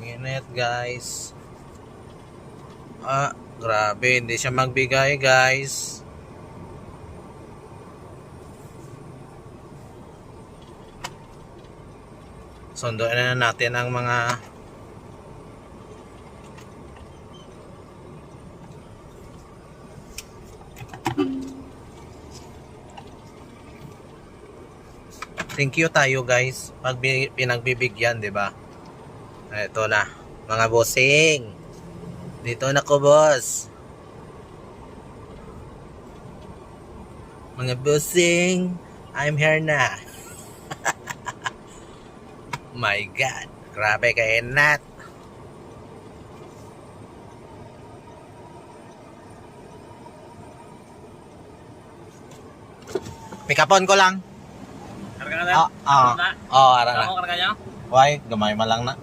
Init guys. Grabe, hindi siya magbigay guys. Sunduin na natin ang mga thank you tayo guys pag pinagbibigyan, 'di ba? Ito na, mga bossing. Dito na ko, boss. Mga bossing, I'm here na. My God, grabe ka inat. Pikapon ko lang. Karga na? Oo, ara na. Ako karga niya? Why, gamay man lang na.